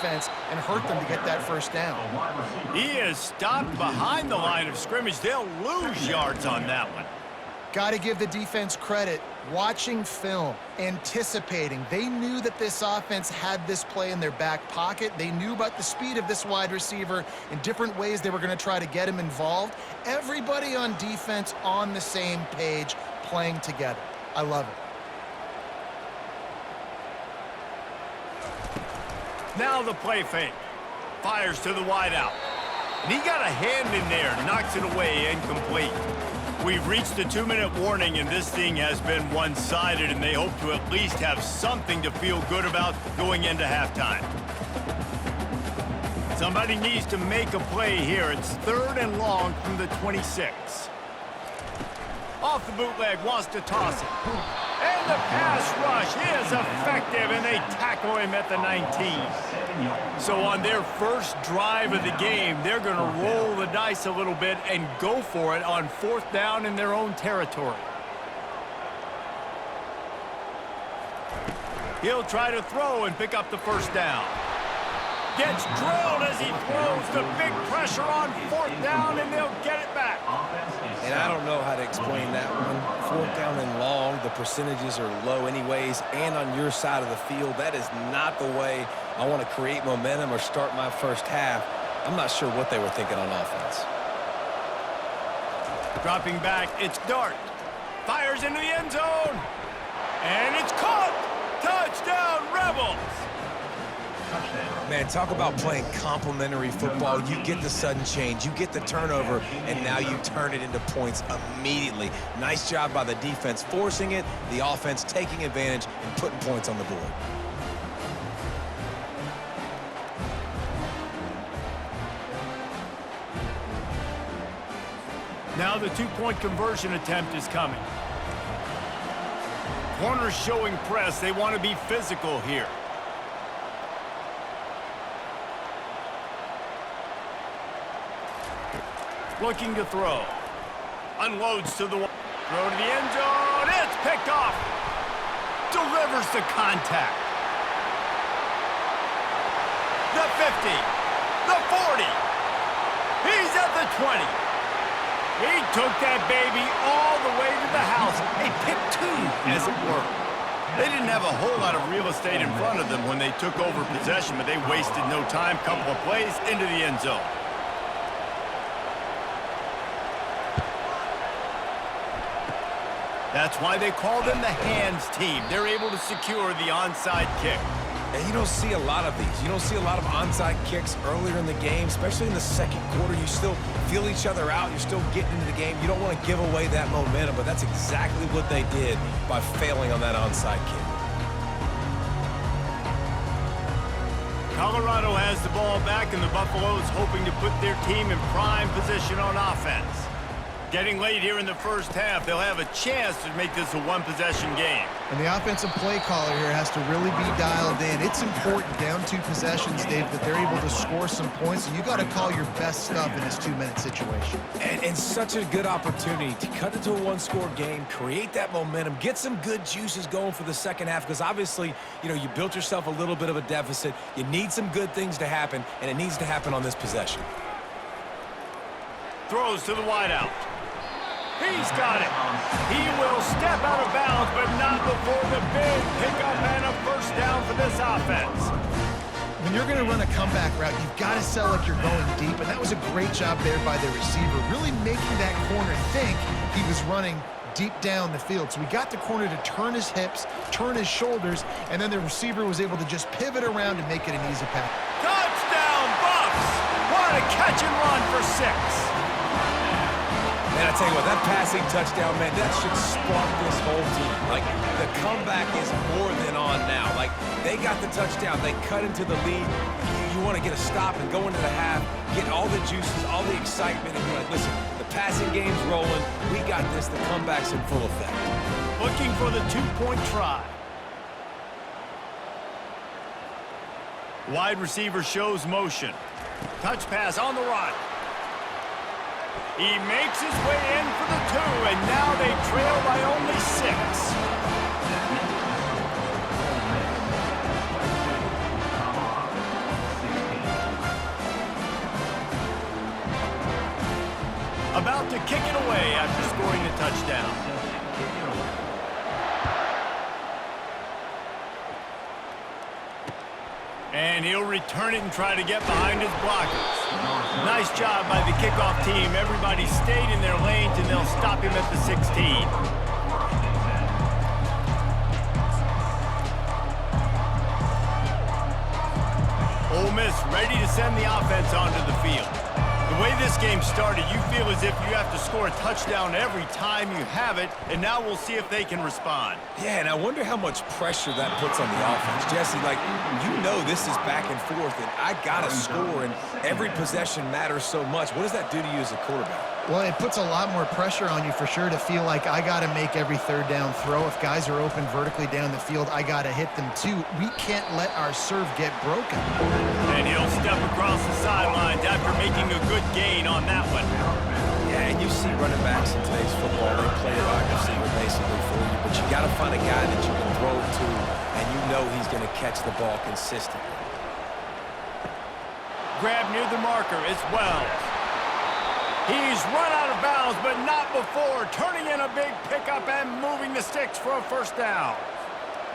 defense and hurt them to get that first down. He is stopped behind the line of scrimmage. They'll lose yards on that one. Got to give the defense credit. Watching film, anticipating. They knew that this offense had this play in their back pocket. They knew about the speed of this wide receiver in different ways they were going to try to get him involved. Everybody on defense on the same page, playing together. I love it. Now the play fake. Fires to the wideout. And he got a hand in there, knocks it away, incomplete. We've reached the 2-minute warning, and this thing has been one-sided, and they hope to at least have something to feel good about going into halftime. Somebody needs to make a play here. It's 3rd and long from the 26. Off the bootleg, wants to toss it. And the pass rush is effective, and they tackle him at the 19. So on their first drive of the game, they're going to roll the dice a little bit and go for it on 4th down in their own territory. He'll try to throw and pick up the first down. Gets drilled as he throws. The big pressure on 4th down, and they'll get it back. And I don't know how to explain that one. 4th down and long, the percentages are low anyways, and on your side of the field, that is not the way I want to create momentum or start my first half. I'm not sure what they were thinking on offense. Dropping back, it's Dart. Fires into the end zone. And it's caught. Touchdown, Rebels. Man, talk about playing complementary football. You get the sudden change, you get the turnover, and now you turn it into points immediately. Nice job by the defense forcing it, the offense taking advantage and putting points on the board. Now the 2-point conversion attempt is coming. Corners showing press. They want to be physical here. Looking to throw. Unloads to the throw to the end zone. It's picked off. Delivers the contact. The 50. The 40. He's at the 20. He took that baby all the way to the house. A pick 2, as it were. They didn't have a whole lot of real estate in front of them when they took over possession, but they wasted no time. Couple of plays into the end zone. That's why they call them the hands team. They're able to secure the onside kick. And you don't see a lot of these. You don't see a lot of onside kicks earlier in the game, especially in the second quarter. You still feel each other out. You're still getting into the game. You don't want to give away that momentum, but that's exactly what they did by failing on that onside kick. Colorado has the ball back, and the Buffaloes hoping to put their team in prime position on offense. Getting late here in the first half, they'll have a chance to make this a one-possession game. And the offensive play caller here has to really be dialed in. It's important down 2 possessions, Dave, that they're able to score some points, and you got to call your best stuff in this 2-minute situation. And such a good opportunity to cut into a 1-score game, create that momentum, get some good juices going for the second half, because obviously, you know, you built yourself a little bit of a deficit. You need some good things to happen, and it needs to happen on this possession. Throws to the wideout. He's got it. He will step out of bounds, but not before the big pickup and a first down for this offense. When you're going to run a comeback route, you've got to sell like you're going deep, and that was a great job there by the receiver, really making that corner think he was running deep down the field. So we got the corner to turn his hips, turn his shoulders, and then the receiver was able to just pivot around and make it an easy pass. Touchdown, Buffs! What a catch and run for 6. And I tell you what, that passing touchdown, man, that should spark this whole team. Like, the comeback is more than on now. Like, they got the touchdown. They cut into the lead. You want to get a stop and go into the half, get all the juices, all the excitement, and be like, listen, the passing game's rolling. We got this. The comeback's in full effect. Looking for the 2-point try. Wide receiver shows motion. Touch pass on the run. He makes his way in for the 2, and now they trail by only 6. about to kick it away after scoring the touchdown. And he'll return it and try to get behind his blockers. Nice job by the kickoff team. Everybody stayed in their lanes, and they'll stop him at the 16. Ole Miss ready to send the offense onto the field. The way this game started, you feel as if you have to score a touchdown every time you have it, and now we'll see if they can respond. Yeah, and I wonder how much pressure that puts on the offense. Jesse, like, you know this is back and forth, and I got to score, and every possession matters so much. What does that do to you as a quarterback? Well, it puts a lot more pressure on you for sure to feel like I got to make every third down throw. If guys are open vertically down the field, I got to hit them too. We can't let our serve get broken. And he'll step across the sidelines after making a good gain on that one. Yeah, and you see running backs in today's football, they play a wide receiver basically for you, but you got to find a guy that you can throw it to, and you know he's going to catch the ball consistently. Grab near the marker as well. He's run out of bounds, but not before, turning in a big pickup and moving the sticks for a first down.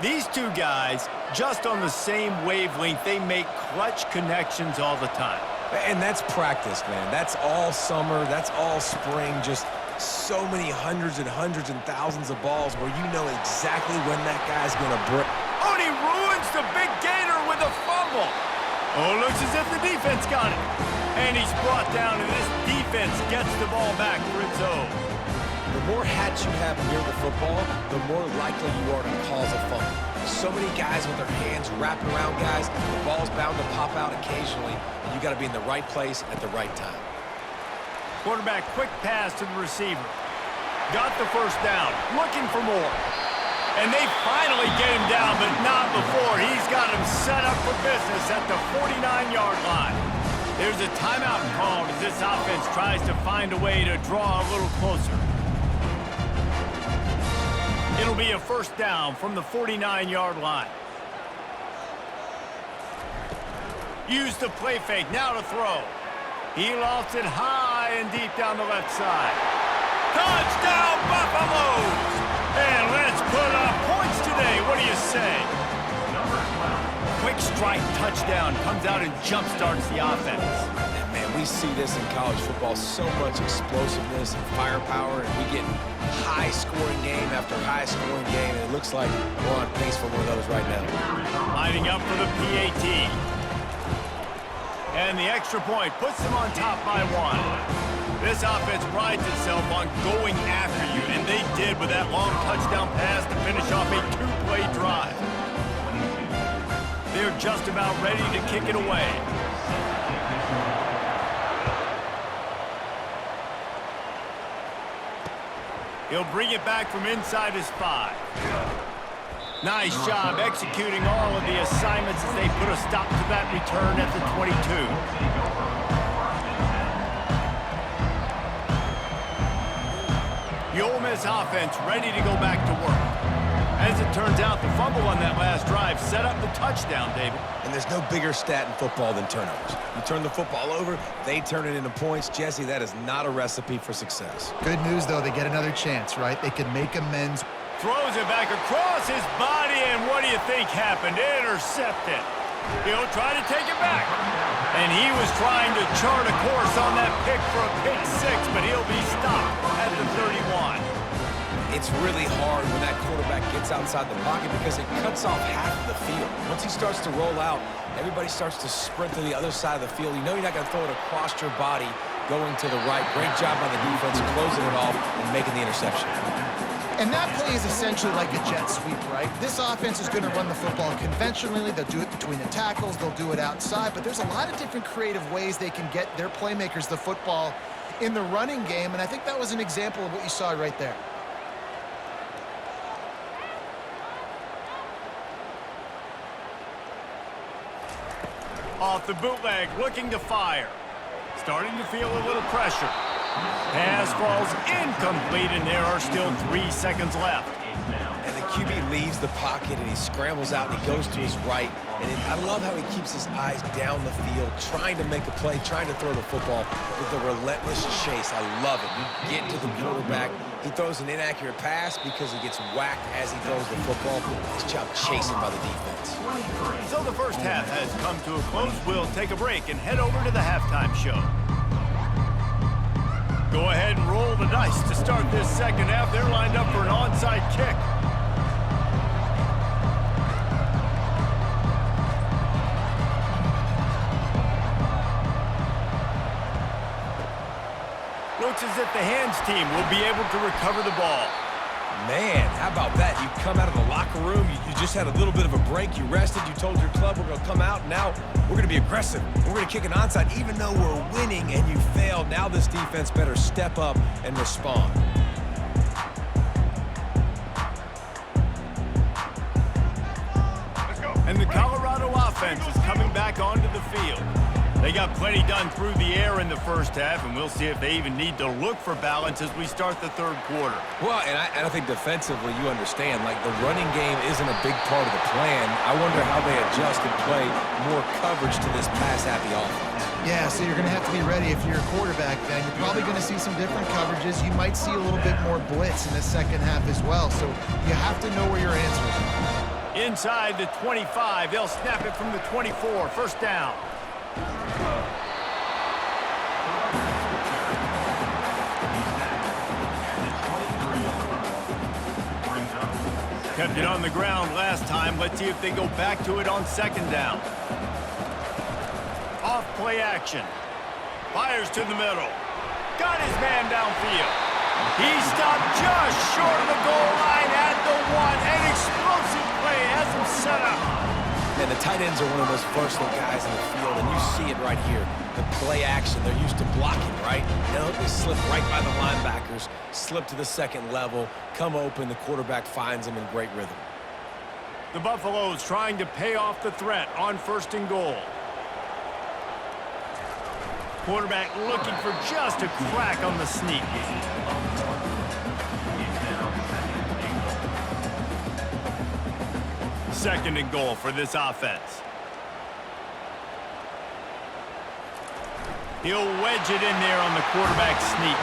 These two guys, just on the same wavelength, they make clutch connections all the time. And that's practice, man. That's all summer. That's all spring. Just so many hundreds and thousands of balls where you know exactly when that guy's going to break. Oh, and he ruins the big gainer with a fumble. Oh, looks as if the defense got it. And he's brought down, and this defense gets the ball back for its own. The more hats you have near the football, the more likely you are to cause a fumble. So many guys with their hands wrapping around guys, the ball's bound to pop out occasionally, and you got to be in the right place at the right time. Quarterback quick pass to the receiver. Got the first down, looking for more. And they finally get him down, but not before. He's got him set up for business at the 49-yard line. There's a timeout called as this offense tries to find a way to draw a little closer. It'll be a first down from the 49-yard line. Use the play fake, now to throw. He lofts it high and deep down the left side. Touchdown, Buffaloes! And let's put up points today. What do you say? Quick strike touchdown comes out and jump-starts the offense. And man, we see this in college football, so much explosiveness and firepower, and we get high-scoring game after high-scoring game, and it looks like we're on pace for one of those right now. Lining up for the PAT. And the extra point puts them on top by one. This offense prides itself on going after you, and they did with that long touchdown pass to finish off a two-play drive. They're just about ready to kick it away. He'll bring it back from inside his 5. Nice job executing all of the assignments as they put a stop to that return at the 22. The Ole Miss offense ready to go back to work. As it turns out, the fumble on that last drive set up the touchdown, David. And there's no bigger stat in football than turnovers. You turn the football over, they turn it into points. Jesse, that is not a recipe for success. Good news, though, they get another chance, right? They can make amends. Throws it back across his body, and what do you think happened? Intercepted. He'll try to take it back. And he was trying to chart a course on that pick for a pick 6, but he'll be stopped at the 31. It's really hard when that quarterback gets outside the pocket because it cuts off half of the field. Once he starts to roll out, everybody starts to sprint to the other side of the field. You know you're not going to throw it across your body going to the right. Great job by the defense closing it off and making the interception. And that play is essentially like a jet sweep, right? This offense is going to run the football conventionally. They'll do it between the tackles. They'll do it outside. But there's a lot of different creative ways they can get their playmakers the football in the running game. And I think that was an example of what you saw right there. Off the bootleg, looking to fire. Starting to feel a little pressure. Pass falls incomplete, and there are still 3 seconds left. And the QB leaves the pocket and he scrambles out and he goes to his right. And I love how he keeps his eyes down the field, trying to make a play, trying to throw the football with a relentless chase. I love it. You get to the quarterback. He throws an inaccurate pass because he gets whacked as he throws the football. His job chasing by the defense. So the first half has come to a close. We'll take a break and head over to the halftime show. Go ahead and roll the dice to start this second half. They're lined up for an onside kick. Looks as if the hands team will be able to recover the ball. Man, how about that? You come out of the locker room, you just had a little bit of a break, you rested, you told your club we're going to come out, and now we're going to be aggressive. We're going to kick an onside even though we're winning and you failed. Now this defense better step up and respond. And the Colorado offense is coming back onto the field. They got plenty done through the air in the first half, and we'll see if they even need to look for balance as we start the third quarter. Well, and I think defensively, you understand, like the running game isn't a big part of the plan. I wonder how they adjust and play more coverage to this pass-happy offense. Yeah, so you're going to have to be ready if you're a quarterback then. You're probably going to see some different coverages. You might see a little bit more blitz in the second half as well, so you have to know where your answers are. Inside the 25, they'll snap it from the 24, first down. Kept it on the ground last time. Let's see if they go back to it on second down. Off play action. Fires to the middle. Got his man downfield. He stopped just short of the goal line at the one. An explosive play has him set up. And the tight ends are one of those versatile guys in the field, and you see it right here. The play action, they're used to blocking, right? They slip right by the linebackers, slip to the second level, come open, the quarterback finds them in great rhythm. The Buffaloes trying to pay off the threat on first and goal. Quarterback looking for just a crack on the sneak. Second and goal for this offense. He'll wedge it in there on the quarterback sneak.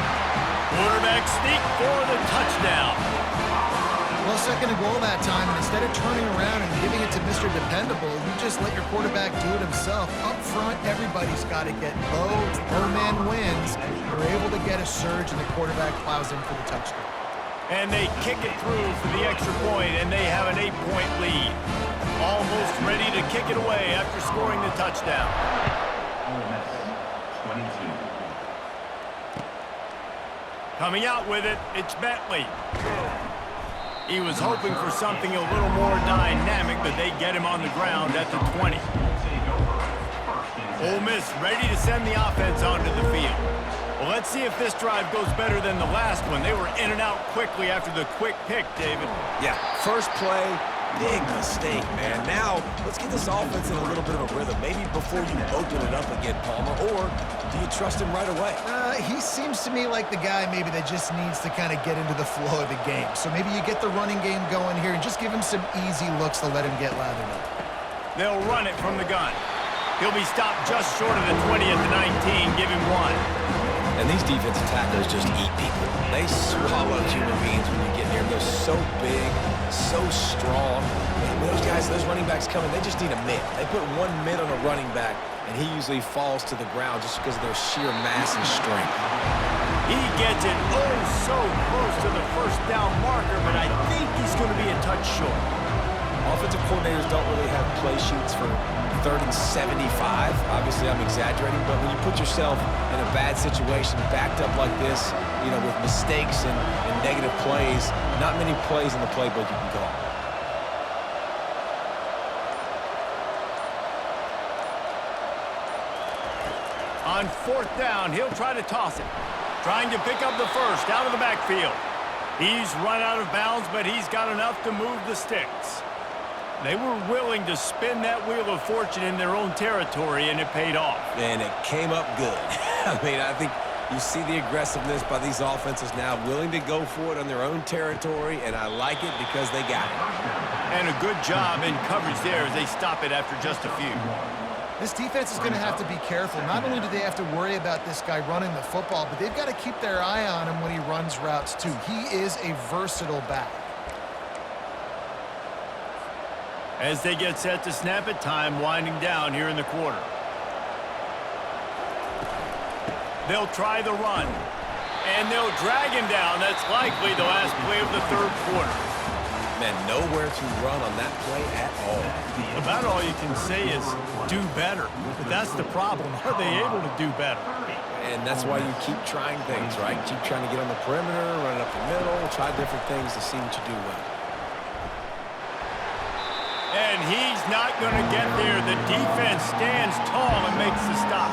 Quarterback sneak for the touchdown. Well, second and goal that time, and instead of turning around and giving it to Mr. Dependable, you just let your quarterback do it himself. Up front, everybody's got to get low. Low man wins. They're able to get a surge, and the quarterback plows in for the touchdown. And they kick it through for the extra point, and they have an 8-point lead. Almost ready to kick it away after scoring the touchdown. Coming out with it, it's Bentley. He was hoping for something a little more dynamic, but they get him on the ground at the 20. Ole Miss ready to send the offense onto the field. Well, let's see if this drive goes better than the last one. They were in and out quickly after the quick pick, David. Yeah, first play, big mistake, man. Now, let's get this offense in a little bit of a rhythm. Maybe before you open it up again, Palmer, or do you trust him right away? He seems to me like the guy maybe that just needs to kind of get into the flow of the game. So maybe you get the running game going here and just give him some easy looks to let him get lathered up. They'll run it from the gun. He'll be stopped just short of the 20 at the 19. Give him one. And these defensive tacklers just eat people. They swallow human beings when you get near them. They're so big, so strong. And when those guys, those running backs come in, they just need a mid. They put one mid on a running back, and he usually falls to the ground just because of their sheer mass and strength. He gets it oh so close to the first down marker, but I think he's going to be a touch short. Offensive coordinators don't really have play sheets for 3rd and 75. Obviously, I'm exaggerating, but when you put yourself in a bad situation, backed up like this, you know, with mistakes and negative plays, not many plays in the playbook you can call. On 4th down, he'll try to toss it. Trying to pick up the first out of the backfield. He's run out of bounds, but he's got enough to move the sticks. They were willing to spin that wheel of fortune in their own territory, and it paid off. And it came up good. I mean, I think You see the aggressiveness by these offenses now, willing to go for it on their own territory, and I like it because they got it. And a good job in coverage there as they stop it after just a few. This defense is going to have to be careful. Not only do they have to worry about this guy running the football, but they've got to keep their eye on him when he runs routes too. He is a versatile back. As they get set to snap it, time winding down here in the quarter. They'll try the run, and they'll drag him down. That's likely the last play of the third quarter. Man, nowhere to run on that play at all. About all you can say is do better. But that's the problem. Are they able to do better? And that's why you keep trying things, right? Keep trying to get on the perimeter, run it up the middle, try different things to see what you do well. And he's not going to get there. The defense stands tall and makes the stop.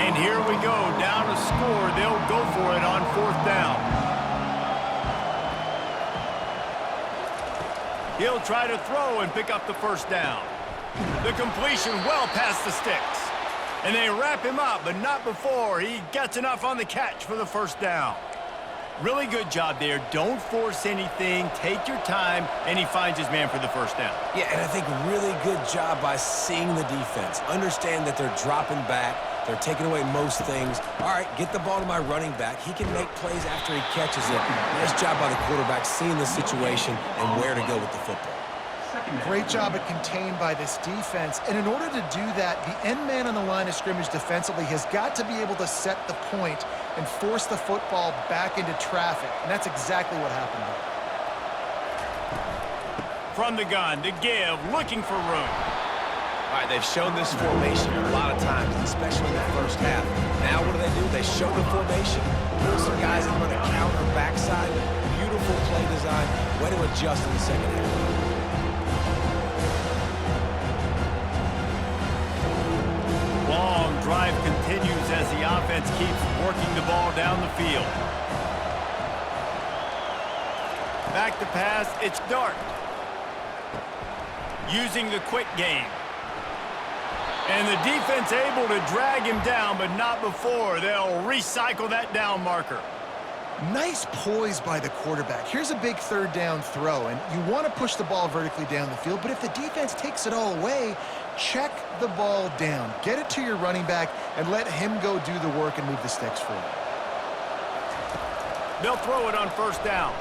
And here we go, down to score. They'll go for it on fourth down. He'll try to throw and pick up the first down. The completion well past the sticks. And they wrap him up, but not before he gets enough on the catch for the first down. Really good job there. Don't force anything. Take your time, and he finds his man for the first down. Yeah, and I think really good job by seeing the defense. Understand that they're dropping back. They're taking away most things. All right, get the ball to my running back. He can make plays after he catches it. Nice job by the quarterback seeing the situation and where to go with the football. Great job at contained by this defense. And in order to do that, the end man on the line of scrimmage defensively has got to be able to set the point and force the football back into traffic. And that's exactly what happened there. From the gun, to give, looking for room. All right, they've shown this formation a lot of times, especially in the first half. Now what do? They show the formation, pull some guys and run a counter backside. Beautiful play design. Way to adjust in the second half. Long drive continues as the offense keeps working the ball down the field. Back to pass, it's Dart. Using the quick game. And the defense able to drag him down, but not before. They'll recycle that down marker. Nice poise by the quarterback. Here's a big third down throw, and you want to push the ball vertically down the field, but if the defense takes it all away, check the ball down. Get it to your running back and let him go do the work and move the sticks for you. They'll throw it on first down.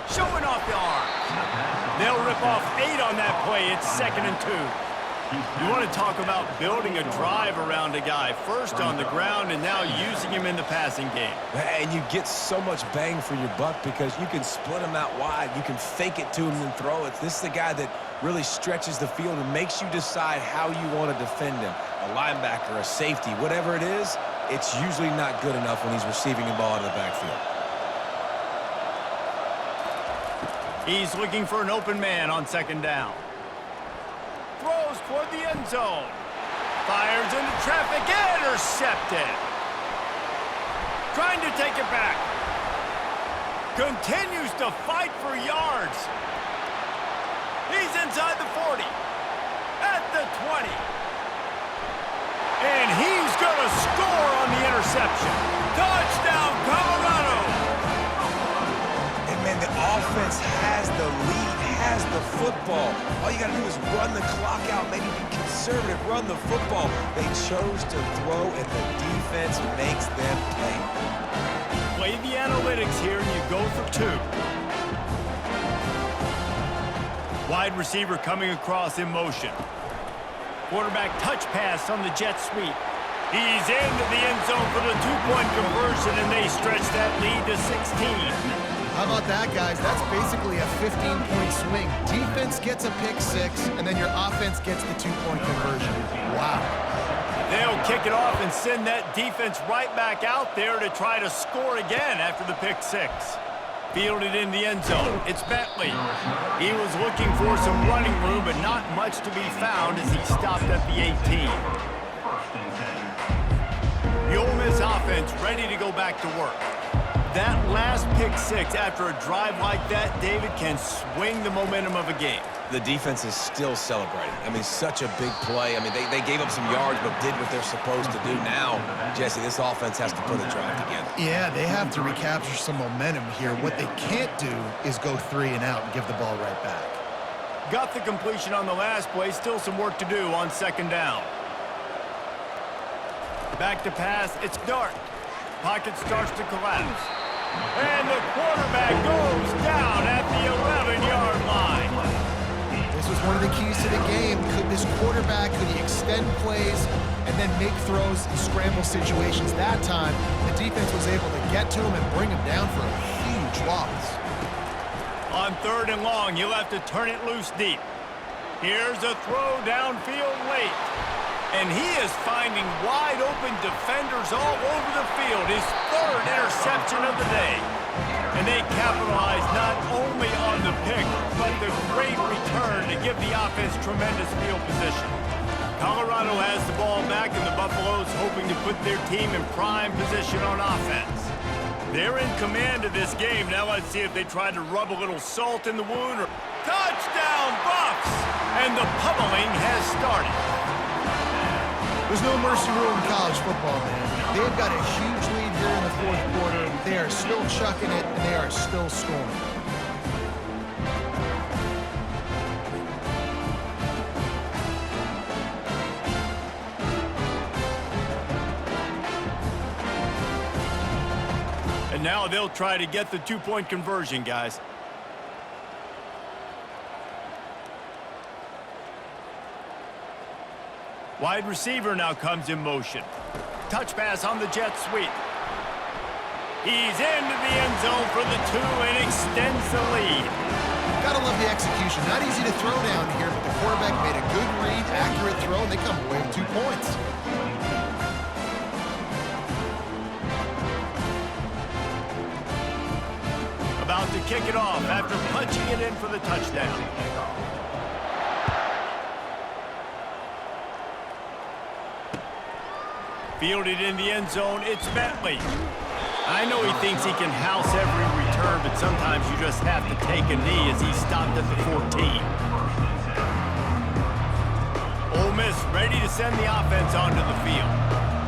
Showing off the arm. They'll rip off 8 on that play. It's 2nd and 2. You want to talk about building a drive around a guy. First on the ground and now using him in the passing game. And you get so much bang for your buck because you can split him out wide. You can fake it to him and throw it. This is the guy that really stretches the field and makes you decide how you want to defend him. A linebacker, a safety, whatever it is, it's usually not good enough when he's receiving the ball out of the backfield. He's looking for an open man on 2nd down. Throws toward the end zone. Fires into traffic, intercepted. Trying to take it back. Continues to fight for yards. He's inside the 40. At the 20. And he's going to score on the interception. Touchdown, Colorado. And man, the offense has the lead, has the football. All you got to do is run the clock out, maybe be conservative, run the football. They chose to throw, and the defense makes them pay. Play the analytics here, and you go for 2. Wide receiver coming across in motion. Quarterback touch pass on the jet sweep. He's into the end zone for the 2-point conversion, and they stretch that lead to 16. How about that, guys? That's basically a 15-point swing. Defense gets a pick 6, and then your offense gets the 2-point conversion. Wow. They'll kick it off and send that defense right back out there to try to score again after the pick 6. Fielded in the end zone. It's Bentley. He was looking for some running room, but not much to be found as he stopped at the 18. The Ole Miss offense ready to go back to work. That last pick six after a drive like that, David, can swing the momentum of a game. The defense is still celebrating. I mean, such a big play. I mean, they gave up some yards but did what they're supposed to do. Now, Jesse, this offense has to put a drive together. Yeah, they have to recapture some momentum here. What they can't do is go 3 and out and give the ball right back. Got the completion on the last play. Still some work to do on second down. Back to pass. It's Dart. Pocket starts to collapse. And the quarterback goes down at the 11-yard line. This was one of the keys to the game. Could this quarterback, could he extend plays and then make throws in scramble situations? That time, the defense was able to get to him and bring him down for a huge loss. On 3rd and long, you'll have to turn it loose deep. Here's a throw downfield late. And he is finding wide-open defenders all over the field. His 3rd interception of the day. And they capitalize not only on the pick, but the great return to give the offense tremendous field position. Colorado has the ball back, and the Buffaloes hoping to put their team in prime position on offense. They're in command of this game. Now let's see if they try to rub a little salt in the wound. Touchdown, Buffs! And the pummeling has started. There's no mercy rule in college football, man. They've got a huge lead here in the 4th quarter. They are still chucking it, and they are still scoring. And now they'll try to get the 2-point conversion, guys. Wide receiver now comes in motion. Touch pass on the jet sweep. He's into the end zone for the 2 and extends the lead. Gotta love the execution. Not easy to throw down here, but the quarterback made a good read, accurate throw, and they come away with 2 points. About to kick it off after punching it in for the touchdown. Fielded in the end zone, it's Bentley. I know he thinks he can house every return, but sometimes you just have to take a knee as he stopped at the 14. Ole Miss ready to send the offense onto the field.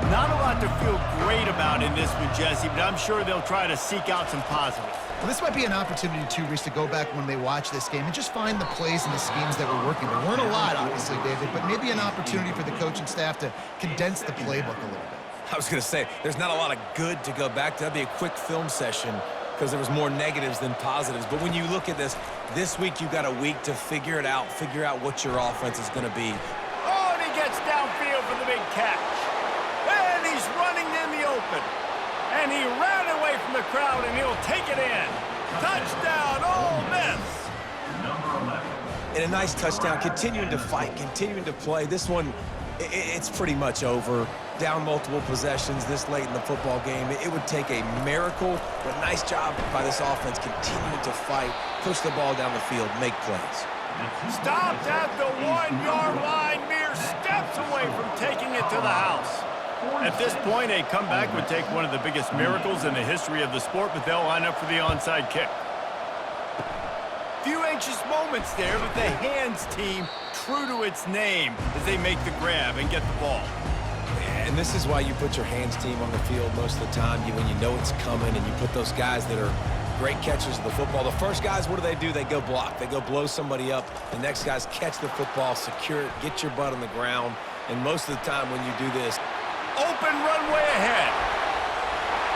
Not a lot to feel great about in this one, Jesse, but I'm sure they'll try to seek out some positives. Well, this might be an opportunity, too, Reese, to go back when they watch this game and just find the plays and the schemes that were working. There weren't a lot, obviously, David, but maybe an opportunity for the coaching staff to condense the playbook a little bit. I was going to say, there's not a lot of good to go back to. That'd be a quick film session because there was more negatives than positives. But when you look at this week you've got a week to figure it out, figure out what your offense is going to be. Oh, and he gets downfield for the big catch. And he's running in the open. And he ran away from the crowd, and he'll take it in. Touchdown, Ole Miss! And a nice touchdown, continuing to fight, continuing to play. This one, it's pretty much over. Down multiple possessions this late in the football game. It would take a miracle, but nice job by this offense continuing to fight, push the ball down the field, make plays. Stopped at the 1-yard line, mere steps away from taking it to the house. At this point, a comeback would take one of the biggest miracles in the history of the sport, but they'll line up for the onside kick. Few anxious moments there, but the hands team true to its name as they make the grab and get the ball. And this is why you put your hands team on the field most of the time, when you know it's coming, and you put those guys that are great catchers of the football. The first guys, what do? They go block. They go blow somebody up. The next guys catch the football, secure it, get your butt on the ground. And most of the time when you do this, open runway ahead.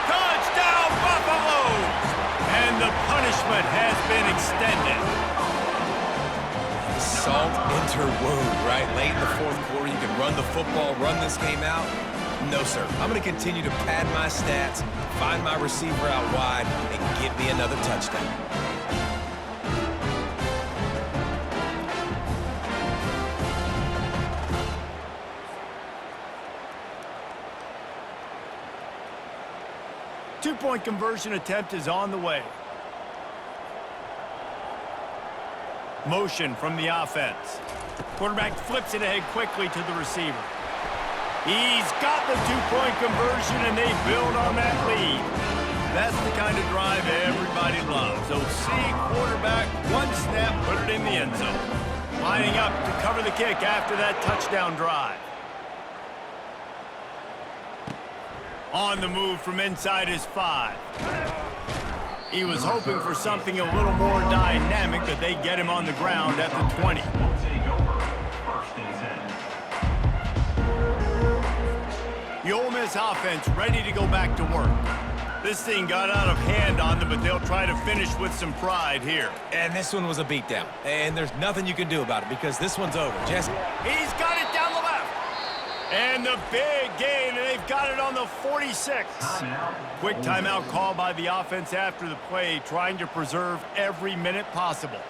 Touchdown, Buffaloes! And the punishment has been extended. Salt interwove, right? Late in the 4th quarter, you can run the football, run this game out. No, sir. I'm going to continue to pad my stats, find my receiver out wide, and get me another touchdown. Two-point conversion attempt is on the way. Motion from the offense. Quarterback flips it ahead quickly to the receiver. He's got the 2-point conversion, and they build on that lead. That's the kind of drive everybody loves. So see quarterback, one snap, put it in the end zone. Lining up to cover the kick after that touchdown drive. On the move from inside his 5. He was hoping for something a little more dynamic, but they get him on the ground at the 20. The Ole Miss offense ready to go back to work. This thing got out of hand on them, but they'll try to finish with some pride here. And this one was a beatdown. And there's nothing you can do about it because this one's over. Jesse. He's got it down the left. And the big gain, and they've got it on the 46. Quick timeout call by the offense after the play, trying to preserve every minute possible.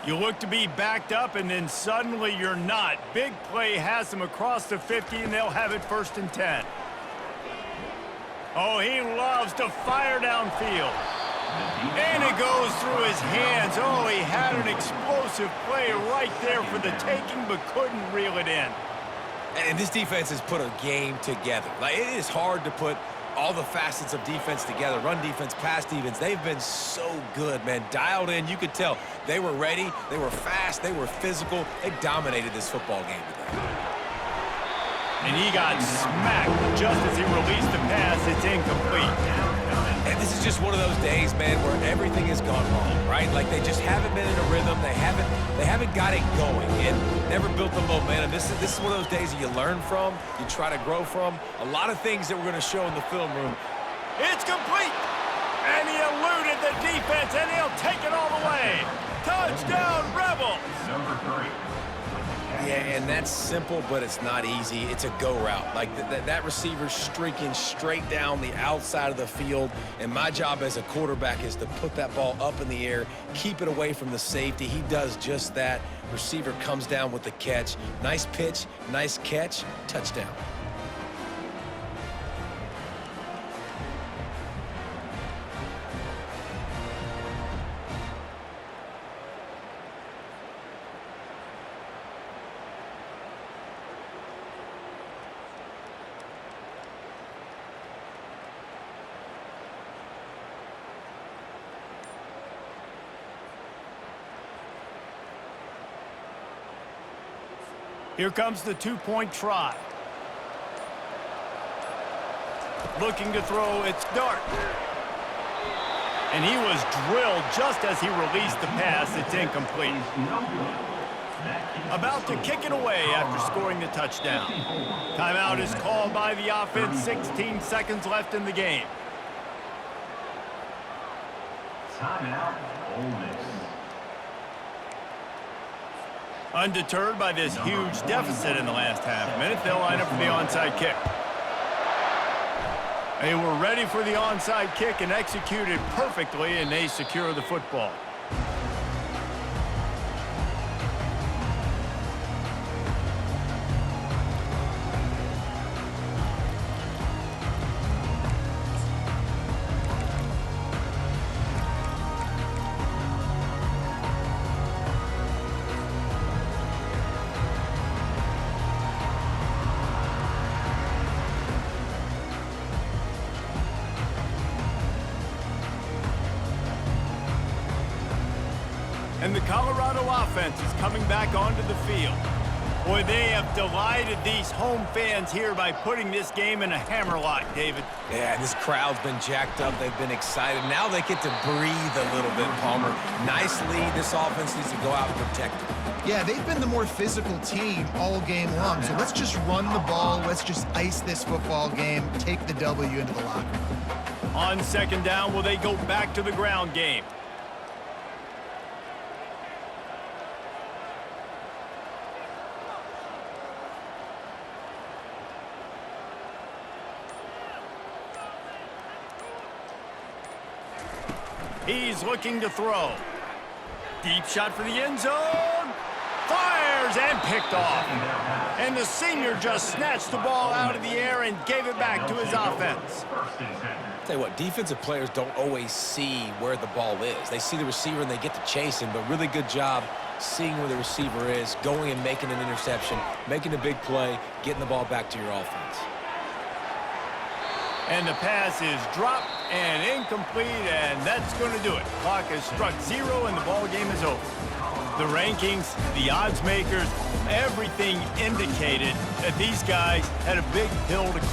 You look to be backed up, and then suddenly you're not. Big play has them across the 50, and they'll have it 1st and 10. Oh, he loves to fire downfield. And it goes through his hands. Oh, he had an explosive play right there for the taking, but couldn't reel it in. And this defense has put a game together. Like, it is hard to put all the facets of defense together. Run defense, pass defense. They've been so good, man. Dialed in. You could tell they were ready. They were fast. They were physical. They dominated this football game today. And he got smacked just as he released the pass. It's incomplete. And this is just one of those days, man, where everything has gone wrong, right? Like they just haven't been in a rhythm. They haven't got it going and never built the momentum. This is one of those days that you learn from, you try to grow from. A lot of things that we're going to show in the film room. It's complete. And he eluded the defense, and he'll take it all the way. Touchdown, Rebels. Number 3. Yeah, and that's simple, but it's not easy. It's a go route. Like that receiver's streaking straight down the outside of the field, and my job as a quarterback is to put that ball up in the air, keep it away from the safety. He does just that. Receiver comes down with the catch. Nice pitch, nice catch, touchdown. Here comes the 2-point try. Looking to throw, it's Dart. And he was drilled just as he released the pass. It's incomplete. About to kick it away after scoring the touchdown. Timeout is called by the offense. 16 seconds left in the game. Timeout, Ole Miss. Undeterred by this huge deficit in the last half minute, they'll line up for the onside kick. They were ready for the onside kick and executed perfectly, and they secure the football. And the Colorado offense is coming back onto the field. Boy, they have delighted these home fans here by putting this game in a hammerlock, David. Yeah, this crowd's been jacked up. They've been excited. Now they get to breathe a little bit, Palmer. Nice lead. This offense needs to go out and protect it. Yeah, they've been the more physical team all game long. So let's just run the ball. Let's just ice this football game, take the W into the locker room. On second down, will they go back to the ground game? He's looking to throw. Deep shot for the end zone. Fires and picked off. And the senior just snatched the ball out of the air and gave it back to his offense. Tell you what, defensive players don't always see where the ball is. They see the receiver and they get to chase him, but really good job seeing where the receiver is, going and making an interception, making a big play, getting the ball back to your offense. And the pass is dropped and incomplete, and that's going to do it. Clock has struck 0, and the ball game is over. The rankings, the odds makers, everything indicated that these guys had a big hill to